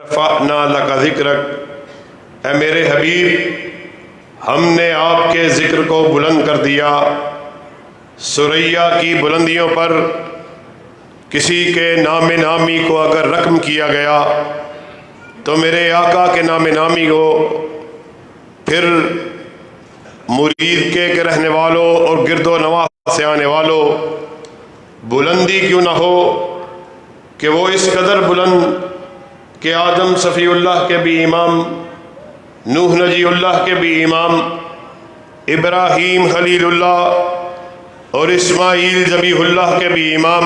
رفعنا لک ذکرک، اے میرے حبیب ہم نے آپ کے ذکر کو بلند کر دیا۔ ثریا کی بلندیوں پر کسی کے نام نامی کو اگر رقم کیا گیا تو میرے آقا کے نام نامی کو پھر مرید کے رہنے والوں اور گرد و نواح سے آنے والوں بلندی کیوں نہ ہو کہ وہ اس قدر بلند کہ آدم صفی اللہ کے بھی امام، نوح نجی اللہ کے بھی امام، ابراہیم خلیل اللہ اور اسماعیل ذبیح اللہ کے بھی امام،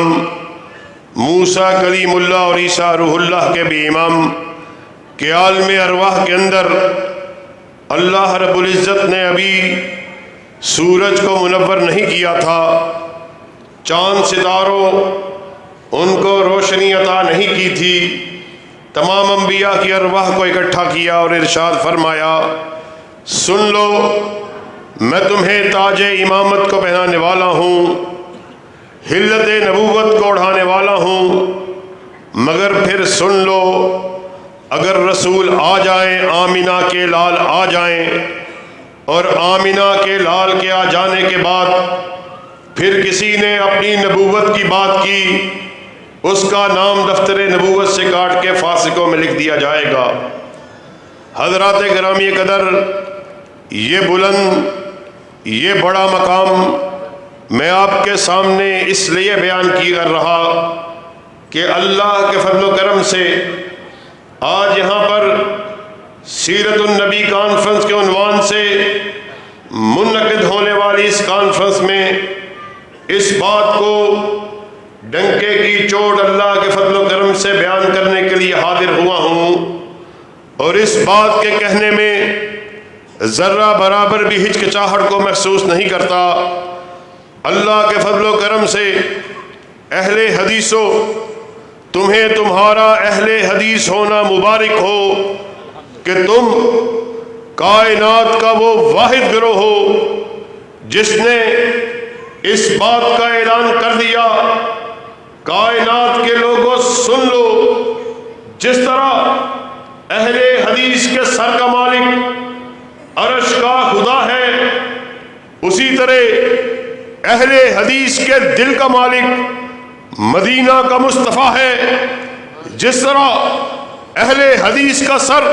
موسیٰ کلیم اللہ اور عیسیٰ روح اللہ کے بھی امام، کہ عالم ارواح کے اندر اللہ رب العزت نے ابھی سورج کو منور نہیں کیا تھا، چاند ستاروں ان کو روشنی عطا نہیں کی تھی، تمام انبیاء کی ارواح کو اکٹھا کیا اور ارشاد فرمایا سن لو میں تمہیں تاج امامت کو پہنانے والا ہوں، حلت نبوت کو اڑھانے والا ہوں، مگر پھر سن لو اگر رسول آ جائیں، آمینہ کے لال آ جائیں، اور آمینہ کے لال کے آ جانے کے بعد پھر کسی نے اپنی نبوت کی بات کی، اس کا نام دفتر نبوت سے کاٹ کے فاسقوں میں لکھ دیا جائے گا۔ حضرات گرامی قدر، یہ بلند، یہ بڑا مقام میں آپ کے سامنے اس لیے بیان کر رہا کہ اللہ کے فضل و کرم سے آج یہاں پر سیرت النبی کانفرنس کے عنوان سے منعقد ہونے والی اس کانفرنس میں اس بات کو ڈنکے کی چوٹ اللہ کے فضل و کرم سے بیان کرنے کے لیے حاضر ہوا ہوں، اور اس بات کے کہنے میں ذرہ برابر بھی ہچکچاہٹ کو محسوس نہیں کرتا۔ اللہ کے فضل و کرم سے اہل حدیثوں، تمہیں تمہارا اہل حدیث ہونا مبارک ہو کہ تم کائنات کا وہ واحد گروہ ہو جس نے اس بات کا اعلان کر دیا کائنات کے لوگوں سن لو، جس طرح اہل حدیث کے سر کا مالک عرش کا خدا ہے، اسی طرح اہل حدیث کے دل کا مالک مدینہ کا مصطفیٰ ہے۔ جس طرح اہل حدیث کا سر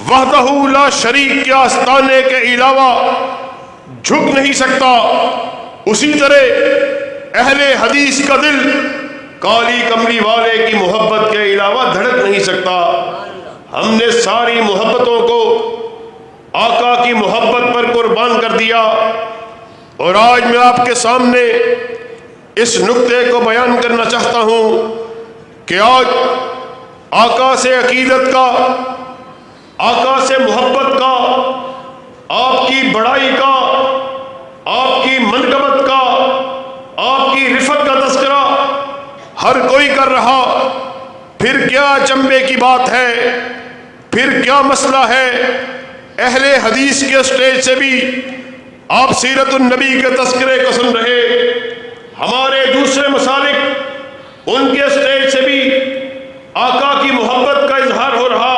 وحدہ لا شریک کے آستانے کے علاوہ جھک نہیں سکتا، اسی طرح اہل حدیث کا دل کالی کمری والے کی محبت کے علاوہ دھڑک نہیں سکتا۔ ہم نے ساری محبتوں کو آقا کی محبت پر قربان کر دیا، اور آج میں آپ کے سامنے اس نقطے کو بیان کرنا چاہتا ہوں کہ آج آقا سے عقیدت کا، آقا سے محبت کا، آپ کی بڑائی کا، آپ کی منقبت کا، آپ کی رفت کا تذکرہ ہر کوئی کر رہا، پھر کیا چمبے کی بات ہے، پھر کیا مسئلہ ہے۔ اہل حدیث کے سٹیج سے بھی آپ سیرت النبی کے تذکرے کو سن رہے، ہمارے دوسرے مسالک ان کے سٹیج سے بھی آقا کی محبت کا اظہار ہو رہا،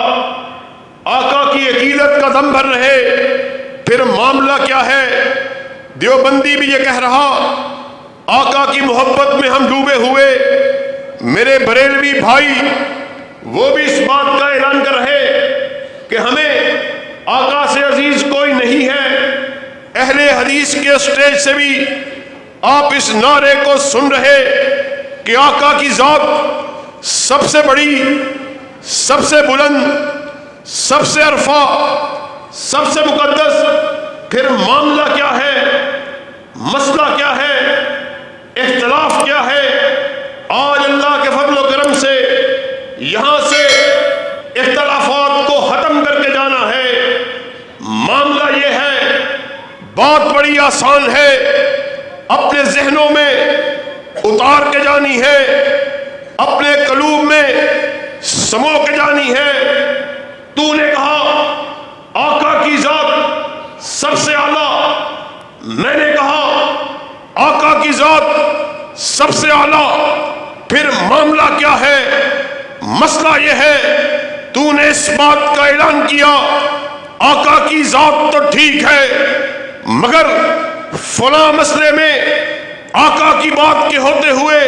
آقا کی عقیدت کا دم بھر رہے۔ پھر معاملہ کیا ہے؟ دیوبندی بھی یہ کہہ رہا آقا کی محبت میں ہم ڈوبے ہوئے، میرے بریلوی بھائی وہ بھی اس بات کا اعلان کر رہے کہ ہمیں آقا سے عزیز کوئی نہیں ہے۔ اہل حدیث کے سٹیج سے بھی آپ اس نعرے کو سن رہے کہ آقا کی ذات سب سے بڑی، سب سے بلند، سب سے عرفہ، سب سے مقدس۔ پھر معاملہ کیا ہے؟ مسئلہ کیا ہے؟ اختلاف کیا ہے؟ آج اللہ کے فضل و کرم سے یہاں سے اختلافات کو ختم کر کے جانا ہے۔ معاملہ یہ ہے، بات بڑی آسان ہے، اپنے ذہنوں میں اتار کے جانی ہے، اپنے قلوب میں سمو کے جانی ہے۔ تو نے کہا آقا کی ذات سب سے اعلیٰ، میں نے کہا آقا کی ذات سب سے اعلیٰ۔ پھر معاملہ کیا ہے؟ مسئلہ یہ ہے اس بات کا اعلان کیا آقا کی ذات تو ٹھیک ہے مگر فلاں مسئلے میں آقا کی بات کے ہوتے ہوئے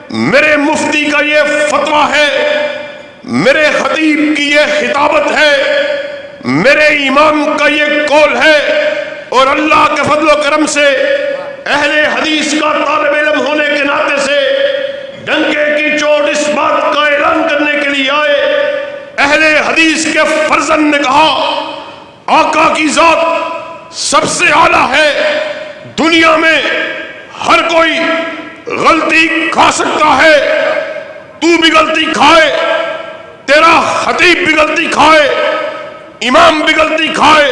میرے مفتی کا یہ فتویٰ ہے، میرے خطیب کی یہ خطابت ہے، میرے امام کا یہ قول ہے، اور اللہ کے فضل و کرم سے اہل حدیث کا طالب علم ہونے کے ناطے سے ڈنکے کی چوٹ اس بات کا اعلان کرنے کے لیے آئے۔ اہل حدیث کے فرزند نے کہا آقا کی ذات سب سے اعلیٰ ہے، دنیا میں ہر کوئی غلطی کھا سکتا ہے، تو بھی غلطی کھائے، تیرا خطیب بھی غلطی کھائے، امام بھی غلطی کھائے،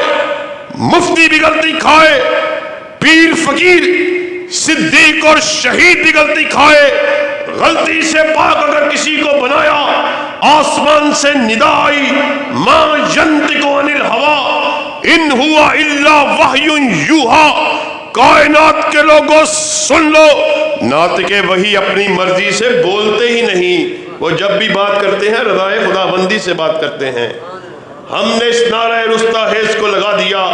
مفتی بھی غلطی کھائے، پیر فقیر صدیق اور شہید بھی غلطی کھائے، غلطی سے پاک اگر کسی کو بنایا آسمان سے ندا آئی ما ینطق عن الہوی ان ہوا الا وحی یوحی، کائنات کے لوگوں سن لو، ناطق وحی اپنی مرضی سے بولتے ہی نہیں، وہ جب بھی بات کرتے ہیں رضائے خدا بندی سے بات کرتے ہیں۔ ہم نے اس نعرہ رستاخیز کو لگا دیا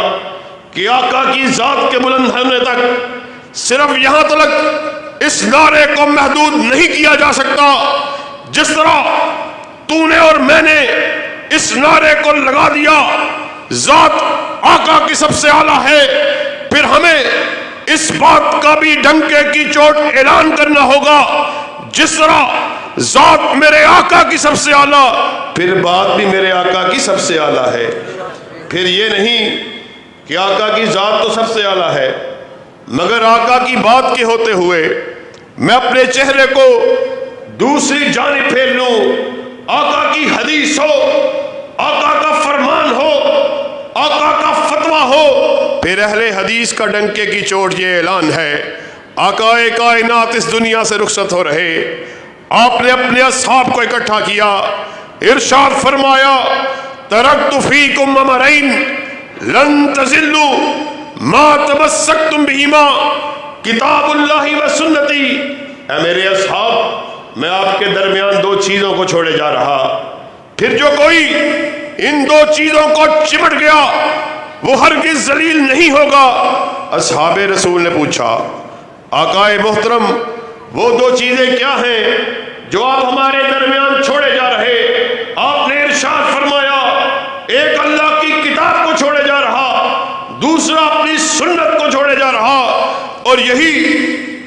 کہ آقا کی ذات کے بلند ہونے تک صرف یہاں تک اس نعرے کو محدود نہیں کیا جا سکتا، جس طرح تو نے اور میں نے اس نعرے کو لگا دیا ذات آقا کی سب سے اعلیٰ ہے، پھر ہمیں اس بات کا بھی ڈنکے کی چوٹ اعلان کرنا ہوگا جس طرح ذات میرے آقا کی سب سے اعلیٰ، پھر بات بھی میرے آقا کی سب سے اعلیٰ ہے۔ پھر یہ نہیں کہ آقا کی ذات تو سب سے اعلیٰ ہے مگر آقا کی بات کے ہوتے ہوئے میں اپنے چہرے کو دوسری جانب پھیر لوں، آقا کی حدیث ہو، آقا کا فرمان ہو، آقا کا فتویٰ ہو، پھر اہل حدیث کا ڈنکے کی چوٹ یہ اعلان ہے آقا کائنات اس دنیا سے رخصت ہو رہے۔ آپ نے اپنے اصحاب کو اکٹھا کیا، ارشاد فرمایا ترکت فیکم امرین لن تضلوا ما تمسکتم بہما کتاب اللہ و سنتی۔ اے میرے اصحاب، میں آپ کے درمیان دو چیزوں کو چھوڑے جا رہا، پھر جو کوئی ان دو چیزوں کو چمٹ گیا وہ ہرگز ذلیل نہیں ہوگا۔ اصحاب رسول نے پوچھا آقا محترم وہ دو چیزیں کیا ہیں جو آپ ہمارے درمیان چھوڑے جا رہے؟ آپ نے ارشاد فرمایا ایک اللہ کی کتاب کو چھوڑے جا رہا، دوسرا اپنی سنت کو چھوڑے جا رہا، اور یہی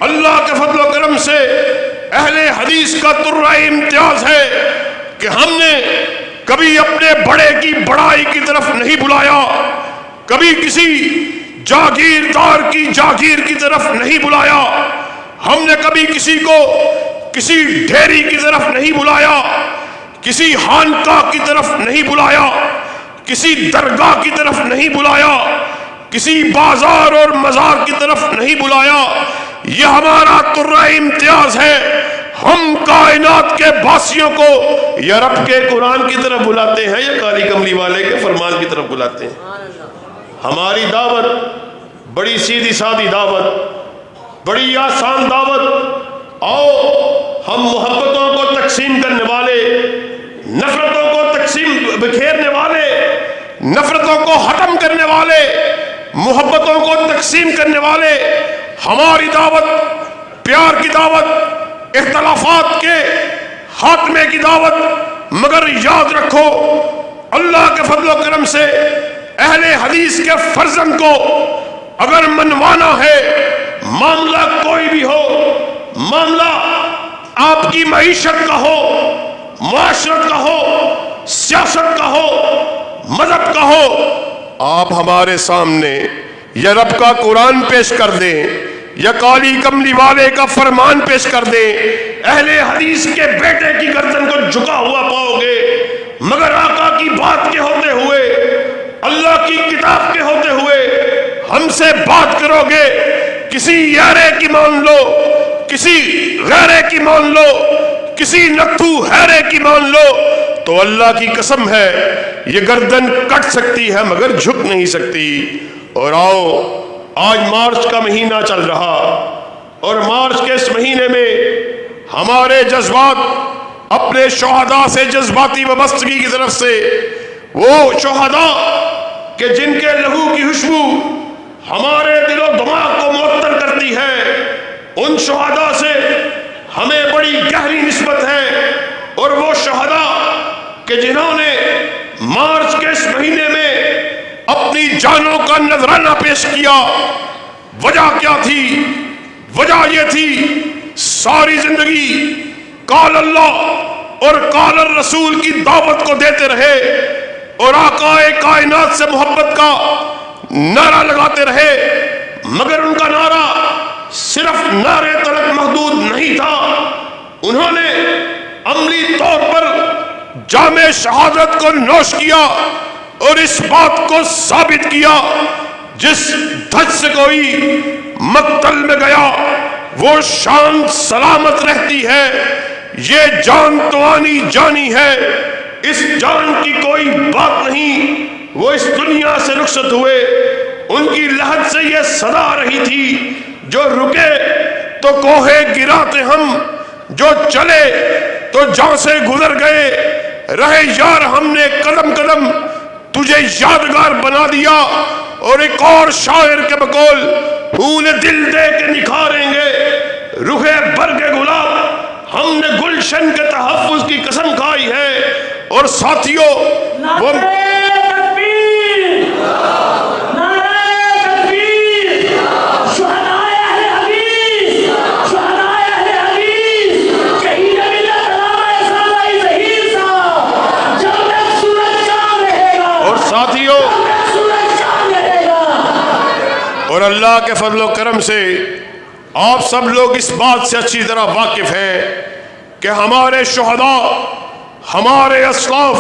اللہ کے فضل و کرم سے اہل حدیث کا ترہ امتیاز ہے کہ ہم نے کبھی اپنے بڑے کی بڑائی کی طرف نہیں بلایا، کبھی کسی جاگیردار کی جاگیر کی طرف نہیں بلایا، ہم نے کبھی کسی کو کسی ڈھیری کی طرف نہیں بلایا، کسی خانقاہ کی طرف نہیں بلایا، کسی درگاہ کی طرف نہیں بلایا، کسی بازار اور مزار کی طرف نہیں بلایا۔ یہ ہمارا ترہ امتیاز ہے، ہم کائنات کے باسیوں کو یا رب کے قرآن کی طرف بلاتے ہیں یا کالی کملی والے کے فرمان کی طرف بلاتے ہیں۔ ہماری دعوت بڑی سیدھی سادی دعوت، بڑی آسان دعوت، آؤ ہم محبتوں کو تقسیم کرنے والے، نفرتوں کو تقسیم بکھیرنے والے، نفرتوں کو ختم کرنے والے، محبتوں کو تقسیم کرنے والے، ہماری دعوت پیار کی دعوت، اختلافات کے خاتمے کی دعوت، مگر یاد رکھو اللہ کے فضل و کرم سے اہل حدیث کے فرزند کو اگر منوانا ہے، معاملہ کوئی بھی ہو، معاملہ آپ کی معیشت کا ہو، معاشرت کا ہو، سیاست کا ہو، مذہب کا ہو، آپ ہمارے سامنے یا رب کا قرآن پیش کر دیں یا کالی کملی والے کا فرمان پیش کر دیں، اہل حدیث کے بیٹے کی گردن کو جھکا ہوا پاؤ گے، مگر آقا کی بات کے ہوتے ہوئے، اللہ کی کتاب کے ہوتے ہوئے ہم سے بات کرو گے، کسی یارے کی مان لو، کسی غیرے کی مان لو، کسی نتھو ہیرے کی مان لو، تو اللہ کی قسم ہے یہ گردن کٹ سکتی ہے مگر جھک نہیں سکتی۔ اور آؤ آج مارچ کا مہینہ چل رہا، اور مارچ کے اس مہینے میں ہمارے جذبات اپنے شہداء سے جذباتی وابستگی کی طرف سے، وہ شہداء کہ جن کے لہو کی خوشبو ہمارے دل و دماغ کو معطر کرتی ہے، ان شہداء سے ہمیں بڑی گہری نسبت ہے۔ اور وہ شہداء کہ جنہوں نے مارچ کے اس مہینے میں اپنی جانوں کا نذرانہ پیش کیا، وجہ کیا تھی؟ وجہ یہ تھی ساری زندگی قال اللہ اور قال الرسول کی دعوت کو دیتے رہے اور آقا کائنات سے محبت کا نعرہ لگاتے رہے، مگر ان کا نعرہ صرف نعرے تلک محدود نہیں تھا، انہوں نے عملی طور پر جام شہادت کو نوش کیا اور اس بات کو ثابت کیا جس دھج سے کوئی مقتل میں گیا وہ شان سلامت رہتی ہے، یہ جان تو آنی جانی ہے، اس جان کی کوئی بات نہیں۔ وہ اس دنیا سے رخصت ہوئے، ان کی لحد سے یہ صدا آ رہی تھی، جو رکے تو کوہے گراتے ہم، جو چلے تو جاں سے گزر گئے، رہے یار ہم نے قدم قدم تجھے یادگار بنا دیا۔ اور ایک اور شاعر کے بقول، پھول دل دے کے نکھاریں گے رخے برگ گلاب، ہم نے گلشن کے تحفظ کی قسم کھائی ہے۔ اور ساتھیوں وہ اور اللہ کے فضل و کرم سے آپ سب لوگ اس بات سے اچھی طرح واقف ہیں کہ ہمارے شہداء، ہمارے اسلاف،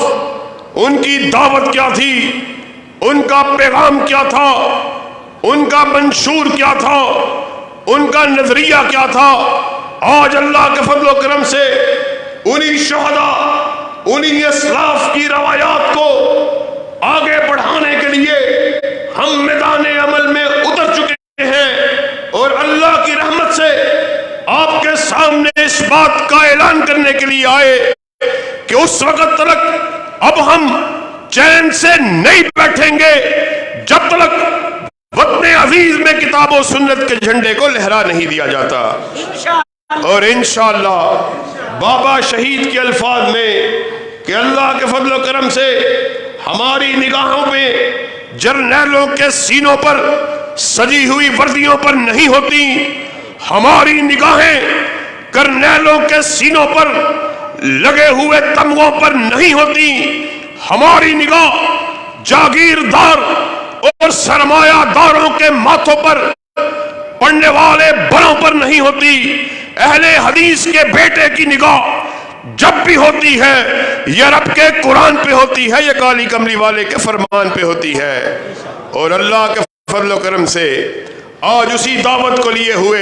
ان کی دعوت کیا تھی، ان کا پیغام کیا تھا، ان کا منشور کیا تھا، ان کا نظریہ کیا تھا۔ آج اللہ کے فضل و کرم سے انہی شہداء، انہی اسلاف کی روایات کو آگے بڑھانے کے لیے ہم میدان عمل میں اتر چکے ہیں، اور اللہ کی رحمت سے آپ کے سامنے اس بات کا اعلان کرنے کے لیے آئے کہ اس وقت تک اب ہم چین سے نہیں بیٹھیں گے جب تک وطن عزیز میں کتاب و سنت کے جھنڈے کو لہرا نہیں دیا جاتا۔ اور انشاءاللہ بابا شہید کے الفاظ میں کہ اللہ کے فضل و کرم سے ہماری نگاہوں پہ جرنیلوں کے سینوں پر سجی ہوئی وردیوں پر نہیں ہوتی، ہماری نگاہیں کرنیلوں کے سینوں پر لگے ہوئے تمغوں پر نہیں ہوتی، ہماری نگاہ جاگیردار اور سرمایہ داروں کے ماتھوں پر پڑنے والے بلوں پر نہیں ہوتی، اہل حدیث کے بیٹے کی نگاہ جب بھی ہوتی ہے یہ رب کے قرآن پہ ہوتی ہے، یہ کالی کملی والے کے فرمان پہ ہوتی ہے۔ اور اللہ کے فضل و کرم سے آج اسی دعوت کو لیے ہوئے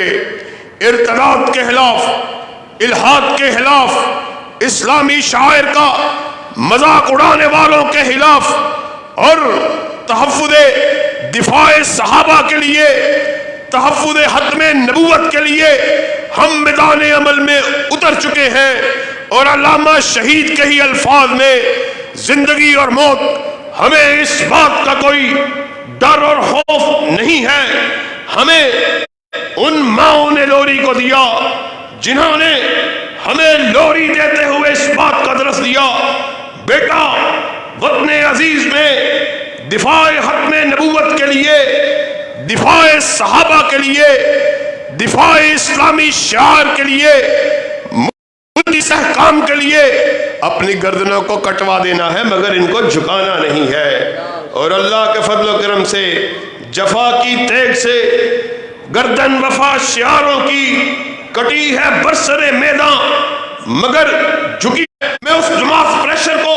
ارتداد کے خلاف، الحاد کے خلاف، اسلامی شاعر کا مذاق اڑانے والوں کے خلاف اور تحفظ دفاع صحابہ کے لیے، تحفظ ختم نبوت کے لیے ہم میدان عمل میں اتر چکے ہیں۔ اور علامہ شہید کے ہی الفاظ میں زندگی اور موت ہمیں اس بات کا کوئی ڈر اور خوف نہیں ہے۔ ہمیں ان ماؤں نے لوری کو دیا جنہوں نے ہمیں لوری دیتے ہوئے اس بات کا درس دیا، بیٹا وطن عزیز میں دفاع ختم نبوت کے لیے، دفاع صحابہ کے لیے، دفاع اسلامی شعار کے لیے، اس احکام کے لیے اپنی گردنوں کو کٹوا دینا ہے مگر ان کو جھکانا نہیں ہے۔ اور اللہ کے فضل و کرم سے جفا کی تیغ سے گردن وفا شعاروں کی کٹی ہے برسر میدان مگر جھکی۔ میں اس جماعت پریشر کو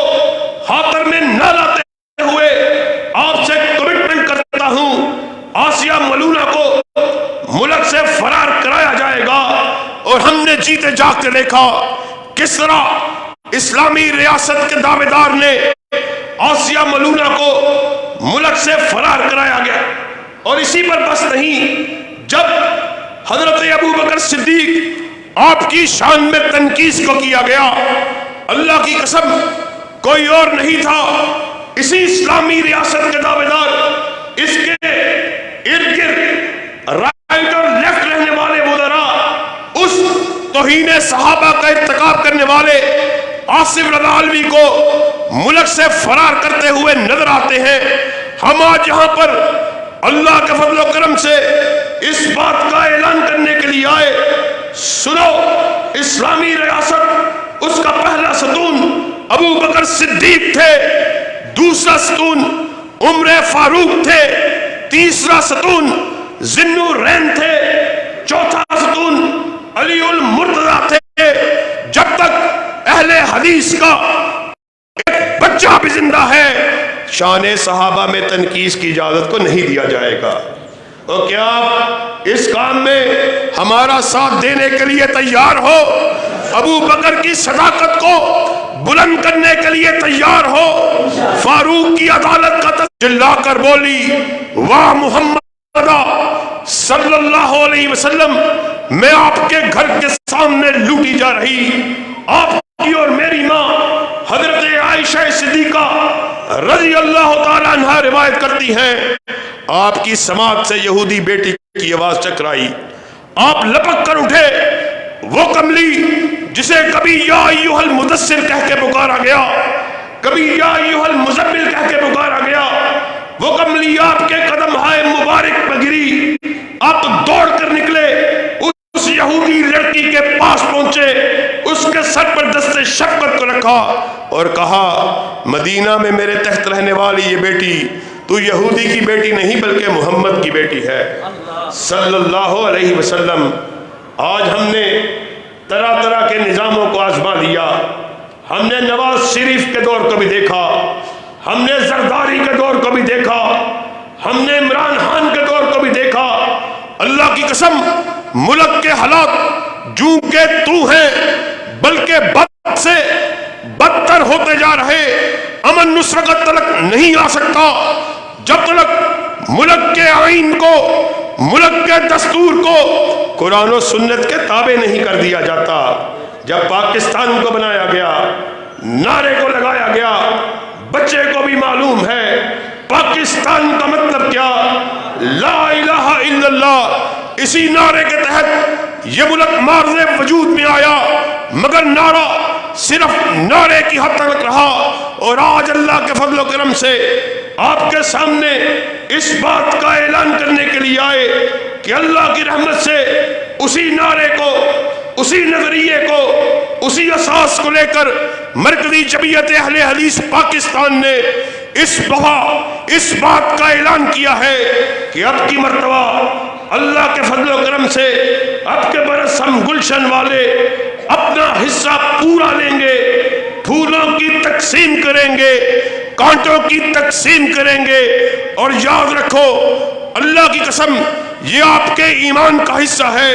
خاطر میں نہ لاتے ہوئے آپ سے کمٹمنٹ کرتا ہوں، آسیہ ملونہ کو ملک سے فرار کرایا جائے گا۔ اور ہم نے جیتے جاگتے دیکھا کس طرح اسلامی ریاست کے دعوے دار نے آسیہ ملونہ کو ملک سے فرار کرایا گیا۔ اور اسی پر بس نہیں، جب حضرت ابو بکر صدیق آپ کی شان میں تنقید کو کیا گیا اللہ کی قسم کوئی اور نہیں تھا اسی اسلامی ریاست کے دعوے دار، اس کے ارد گرد رائٹ اور لیفٹ رہنے والے وزراء اس توہین صحابہ کا ارتکاب کرنے والے آصف رضا علوی کو ملک سے فرار کرتے ہوئے نظر آتے ہیں۔ ہم آج یہاں پر اللہ کے فضل و کرم سے اس بات کا اعلان کرنے کے لیے آئے، سنو، اسلامی ریاست اس کا پہلا ستون ابو بکر صدیق تھے، دوسرا ستون عمر فاروق تھے، تیسرا ستون ذی النورین تھے، چوتھا ستون علی المرتضیٰ تھے۔ جب تک اہل حدیث کا ایک بچہ بھی زندہ ہے شان صحابہ میں تنقیص کی اجازت کو نہیں دیا جائے گا۔ اور کیا آپ اس کام میں ہمارا ساتھ دینے کے لیے تیار ہو؟ ابو بکر کی صداقت کو بلند کرنے کے لیے تیار ہو؟ فاروق کی عدالت کا چلا کر بولی، واہ محمد صلی اللہ علیہ وسلم، میں آپ کے گھر کے سامنے لوٹی جا رہی، آپ کی اور میری ماں حضرت عائشہ صدیقہ رضی اللہ تعالیٰ عنہ روایت کرتی ہیں، آپ کی سماعت سے یہودی بیٹی کی آواز ٹکرائی، آپ لپک کر اٹھے، وہ کملی جسے کبھی یا ایھا المدثر کہہ کے پکارا گیا، کبھی یا ایھا المزمل کہہ کے پکارا گیا، وہ کملی آپ کے قدم ہائے مبارک پہ گری، آپ دوڑ کر نکلے، اس یہودی لڑکی کے پاس پہنچے، اس کے سر پر دست شفقت کو رکھا اور کہا، مدینہ میں میرے تحت رہنے والی یہ بیٹی تو یہودی کی بیٹی نہیں بلکہ محمد کی بیٹی ہے صلی اللہ علیہ وسلم۔ آج ہم نے طرح طرح کے نظاموں کو آزما لیا، ہم نے نواز شریف کے دور کو بھی دیکھا، ہم نے زرداری کے دور کو بھی دیکھا، ہم نے عمران خان کے دور کو بھی دیکھا۔ اللہ کی قسم ملک کے حالات جو کہ تو ہیں بلکہ بد سے بدتر ہوتے جا رہے، امن نصرت تلک نہیں آ سکتا جب تک ملک کے آئین کو، ملک کے دستور کو قرآن و سنت کے تابع نہیں کر دیا جاتا۔ جب پاکستان کو بنایا گیا، نعرے کو لگایا گیا، بچے کو بھی معلوم ہے پاکستان کا مطلب کیا، لا الہ الا اللہ، اسی نعرے کے تحت یہ ملک معرض وجود میں آیا، مگر نعرہ صرف نعرے کی حد تک رہا، اور آج اللہ کے فضل و کرم سے آپ کے سامنے اس بات کا اعلان کرنے کے لیے آئے کہ اللہ کی رحمت سے اسی نعرے کو، اسی نظریے کو، اسی اساس کو لے کر مرکزی جمعیت اہل حدیث پاکستان نے اس دفعہ اس بات کا اعلان کیا ہے کہ اب کی مرتبہ اللہ کے فضل و کرم سے اب کے برس ہم گلشن والے اپنا حصہ پورا لیں گے، پھولوں کی تقسیم کریں گے، کانٹوں کی تقسیم کریں گے، اور یاد رکھو اللہ کی قسم یہ آپ کے ایمان کا حصہ ہے۔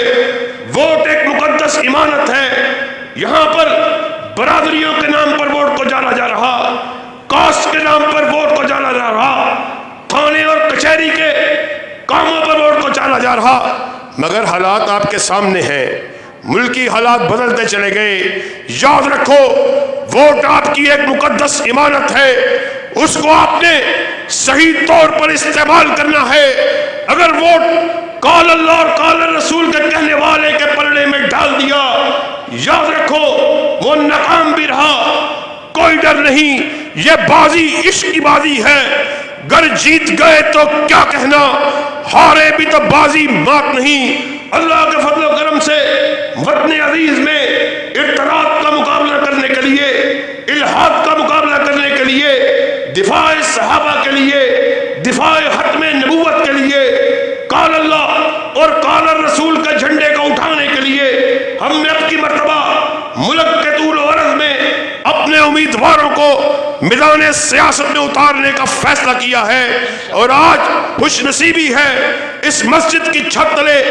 ووٹ ایک مقدس امانت ہے، یہاں پر برادریوں کے نام پر ووٹ کو جانا جا رہا، کاسٹ کے نام پر ووٹ کو جانا جا رہا، تھانے اور کچہری کے کاموں پر ووٹ کو جانا جا رہا، مگر حالات آپ کے سامنے ہیں، ملکی حالات بدلتے چلے گئے۔ یاد رکھو ووٹ آپ کی ایک مقدس امانت ہے، اس کو آپ نے صحیح طور پر استعمال کرنا ہے۔ اگر ووٹ قال اللہ اور قال رسول کے کہنے والے کے پلڑے میں ڈال دیا، یاد رکھو وہ ناکام بھی رہا، کوئی ڈر نہیں، یہ بازی عشق کی بازی ہے، گر جیت گئے تو کیا کہنا، ہارے بھی تو بازی مات نہیں۔ اللہ کے فضل و کرم سے وطن عزیز میں ارتداد کا مقابلہ کرنے کے لیے، الحاد کا مقابلہ کرنے کے لیے، دفاع صحابہ کے لیے، دفاع ختم نبوت کے لیے، قال اللہ اور قال الرسول کے جھنڈے کو اٹھانے کے لیے ہم نے اب کی مرتبہ ملک کے طول و عرض میں اپنے امیدواروں کو میدان سیاست میں اتارنے کا فیصلہ کیا ہے، اور آج خوش نصیبی ہے اس مسجد کی چھت تلے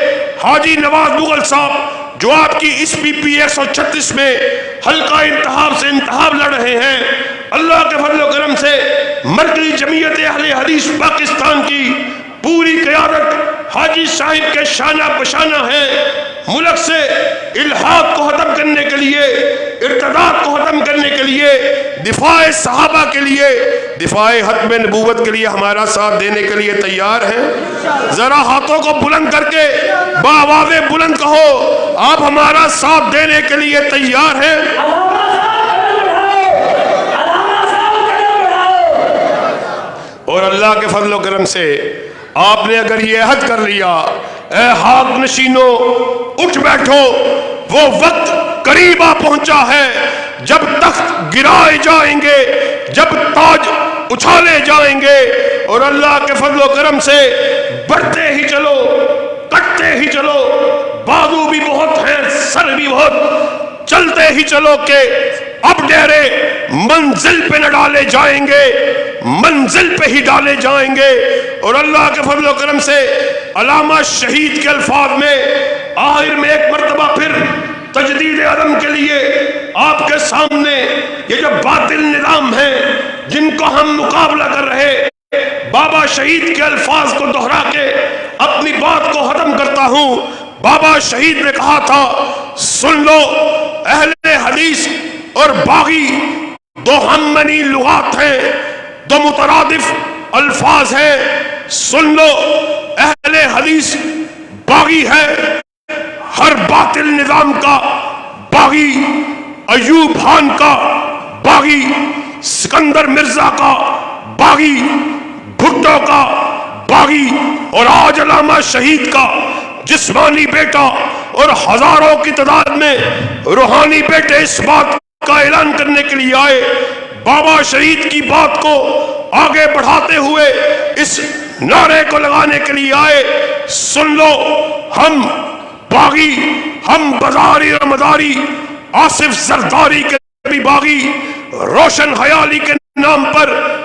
حاجی نواز مغل صاحب جو آپ کی اس پی پی 136 میں حلقہ انتخاب سے انتخاب لڑ رہے ہیں، اللہ کے فضل و کرم سے مرکزی جمعیت اہل حدیث پاکستان کی پوری قیادت حاجی صاحب کے شانہ بشانہ ہے۔ ملک سے الحاق کو ختم کرنے کے لیے، ارتداد کو ختم کرنے کے لیے، دفاع صحابہ کے لیے، دفاع ختم نبوت کے لیے ہمارا ساتھ دینے کے لیے تیار ہیں؟ ذرا ہاتھوں کو بلند کر کے بآواز بلند کہو، آپ ہمارا ساتھ دینے کے لیے تیار ہیں؟ اور اللہ کے فضل و کرم سے آپ نے اگر یہ عہد کر لیا، اے حاق نشینوں اٹھ بیٹھو، وہ وقت قریب آ پہنچا ہے جب تخت گرائے جائیں گے، جب تاج اچھالے جائیں گے، اور اللہ کے فضل و کرم سے بڑھتے ہی چلو، کٹتے ہی چلو، بازو بھی بہت ہیں، سر بھی بہت، چلتے ہی چلو کہ اب ڈیرے منزل پہ نہ ڈالے جائیں گے، منزل پہ ہی ڈالے جائیں گے۔ اور اللہ کے فضل و کرم سے علامہ شہید کے الفاظ میں آخر میں ایک مرتبہ پھر تجدید عدم کے لیے آپ کے سامنے یہ جو باطل نظام ہے جن کو ہم مقابلہ کر رہے، بابا شہید کے الفاظ کو دہرا کے اپنی بات کو ختم کرتا ہوں۔ بابا شہید نے کہا تھا، سن لو اہل حدیث اور باغی دو ہم منی لغات ہیں، دو مترادف الفاظ ہیں، سن لو اہل حدیث باغی ہے، ہر باطل نظام کا باغی، ایوب خان کا باغی، سکندر مرزا کا باغی، بھٹو کا باغی، اور آج علامہ شہید کا جسمانی بیٹا اور ہزاروں کی تعداد میں روحانی بیٹے اس بات کا اعلان کرنے کے لیے آئے، بابا شہید کی بات کو آگے بڑھاتے ہوئے اس نعرے کو لگانے کے لیے آئے، سن لو ہم باغی، ہم بازاری اور مداری، آصف زرداری کے بھی باغی، روشن خیالی کے نام پر